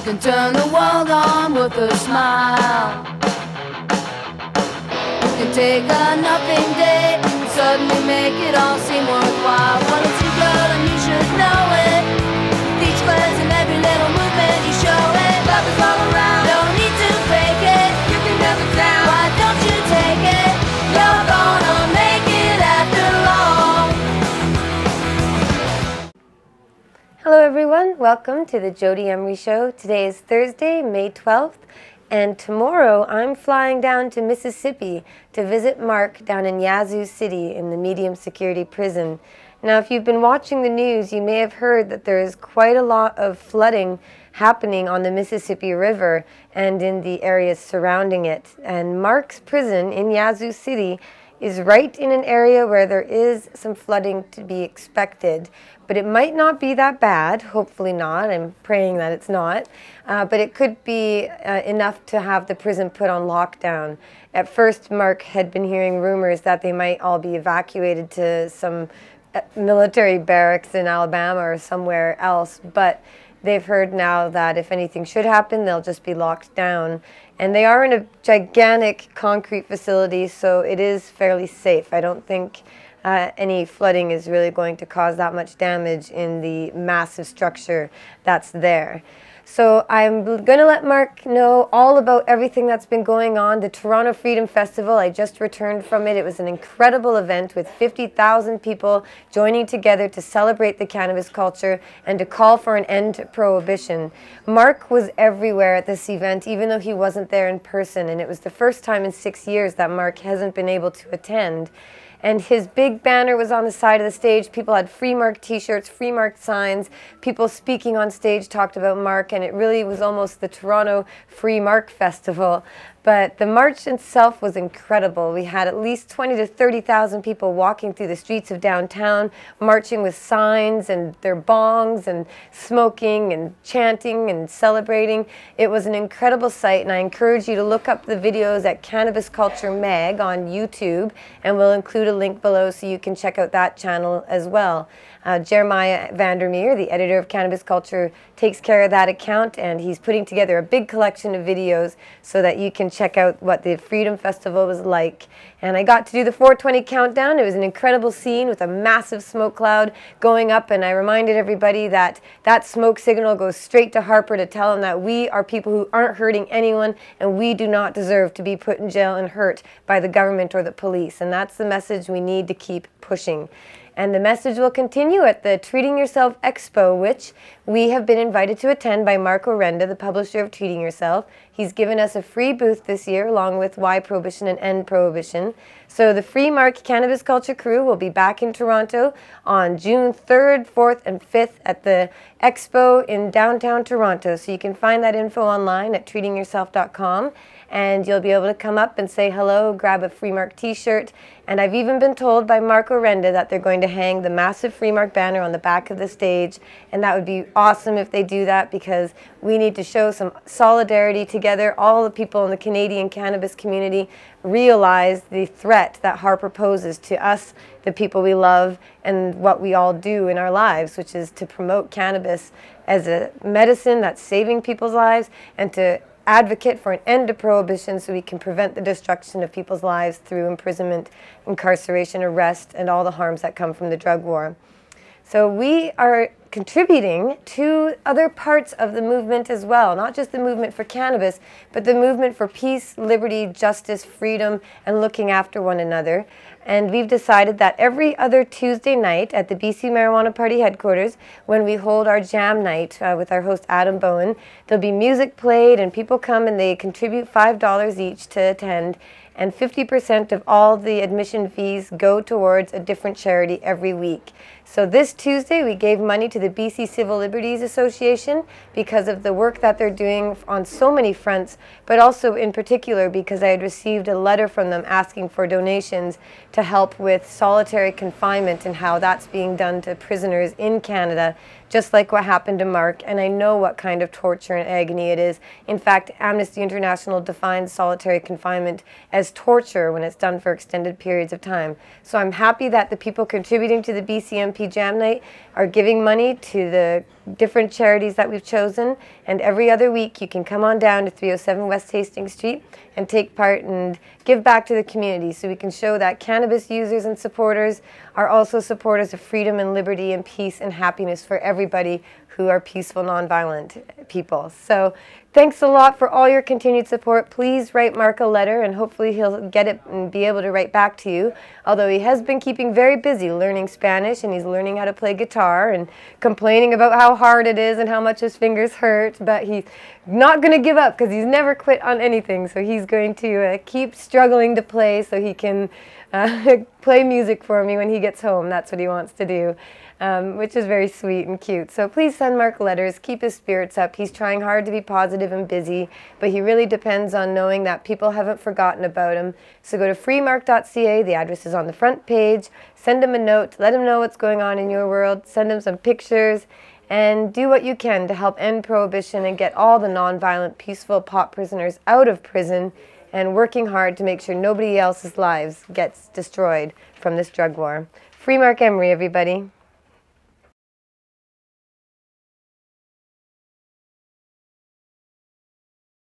can turn the world on with a smile. You can take a nothing day and suddenly make it all seem worthwhile. Well, it's your girl and you should know it. With each glance and every little movement you show it. Love is all around, don't need to fake it. You can never down, why don't you take it? You're gonna make it after all. Hello everyone, welcome to the Jodie Emery Show. Today is Thursday, May 12th, and tomorrow I'm flying down to Mississippi to visit Mark down in YAZOO City in the medium security prison. Now, if you've been watching the news, you may have heard that there is quite a lot of flooding happening on the Mississippi River and in the areas surrounding it. And Mark's prison in YAZOO City is right in an area where there is some flooding to be expected. But it might not be that bad, hopefully not, I'm praying that it's not, but it could be enough to have the prison put on lockdown. At first, Mark had been hearing rumors that they might all be evacuated to some military barracks in Alabama or somewhere else, but they've heard now that if anything should happen, they'll just be locked down. And they are in a gigantic concrete facility, so it is fairly safe. I don't think any flooding is really going to cause that much damage in the massive structure that's there. So I'm going to let Mark know all about everything that's been going on. The Toronto Freedom Festival, I just returned from it. It was an incredible event with 50,000 people joining together to celebrate the cannabis culture and to call for an end to prohibition. Mark was everywhere at this event, even though he wasn't there in person, and it was the first time in 6 years that Mark hasn't been able to attend. And his big banner was on the side of the stage. People had free Mark t-shirts, free Mark signs. People speaking on stage talked about Mark, and it really was almost the Toronto Free Mark Festival. But the march itself was incredible. We had at least 20 to 30,000 people walking through the streets of downtown, marching with signs and their bongs and smoking and chanting and celebrating. It was an incredible sight, and I encourage you to look up the videos at Cannabis Culture Mag on YouTube, and we'll include a link below so you can check out that channel as well. Jeremiah Vandermeer, the editor of Cannabis Culture, takes care of that account, and he's putting together a big collection of videos so that you can check out what the Freedom Festival was like. And I got to do the 420 countdown. It was an incredible scene with a massive smoke cloud going up, and I reminded everybody that that smoke signal goes straight to Harper to tell him that we are people who aren't hurting anyone, and we do not deserve to be put in jail and hurt by the government or the police. And that's the message we need to keep pushing. And the message will continue at the Treating Yourself Expo, which we have been invited to attend by Mark Orenda, the publisher of Treating Yourself. He's given us a free booth this year, along with Why Prohibition and End Prohibition. So the Free Mark Cannabis Culture crew will be back in Toronto on June 3rd, 4th, and 5th at the Expo in downtown Toronto. So you can find that info online at treatingyourself.com. And you'll be able to come up and say hello, grab a Free Mark t-shirt. And I've even been told by Mark Orenda that they're going to hang the massive Free Mark banner on the back of the stage. And that would be awesome if they do that, because we need to show some solidarity together. All the people in the Canadian cannabis community realize the threat that Harper poses to us, the people we love, and what we all do in our lives, which is to promote cannabis as a medicine that's saving people's lives, and to advocate for an end to prohibition so we can prevent the destruction of people's lives through imprisonment, incarceration, arrest, and all the harms that come from the drug war. So we are contributing to other parts of the movement as well, not just the movement for cannabis, but the movement for peace, liberty, justice, freedom, and looking after one another. And we've decided that every other Tuesday night at the BC Marijuana Party headquarters, when we hold our jam night with our host Adam Bowen, there'll be music played, and people come and they contribute $5 each to attend. And 50% of all the admission fees go towards a different charity every week. So this Tuesday we gave money to the BC Civil Liberties Association because of the work that they're doing on so many fronts, but also in particular because I had received a letter from them asking for donations to help with solitary confinement and how that's being done to prisoners in Canada, just like what happened to Mark. And I know what kind of torture and agony it is. In fact, Amnesty International defines solitary confinement as torture when it's done for extended periods of time. So I'm happy that the people contributing to the BCMP MP Jam Night are giving money to the different charities that we've chosen, and every other week you can come on down to 307 West Hastings Street and take part and give back to the community, so we can show that cannabis users and supporters are also supporters of freedom and liberty and peace and happiness for everybody who are peaceful, nonviolent people. So thanks a lot for all your continued support. Please write Mark a letter, and hopefully he'll get it and be able to write back to you. Although he has been keeping very busy learning Spanish, and he's learning how to play guitar and complaining about how hard it is and how much his fingers hurt, but he's not going to give up because he's never quit on anything. So he's going to keep struggling to play so he can play music for me when he gets home. That's what he wants to do. Which is very sweet and cute. So please send Mark letters, keep his spirits up. He's trying hard to be positive and busy, but he really depends on knowing that people haven't forgotten about him. So go to freemark.ca, the address is on the front page. Send him a note, let him know what's going on in your world, send him some pictures, and do what you can to help end prohibition and get all the nonviolent, peaceful pot prisoners out of prison, and working hard to make sure nobody else's lives gets destroyed from this drug war. Free Mark Emery, everybody.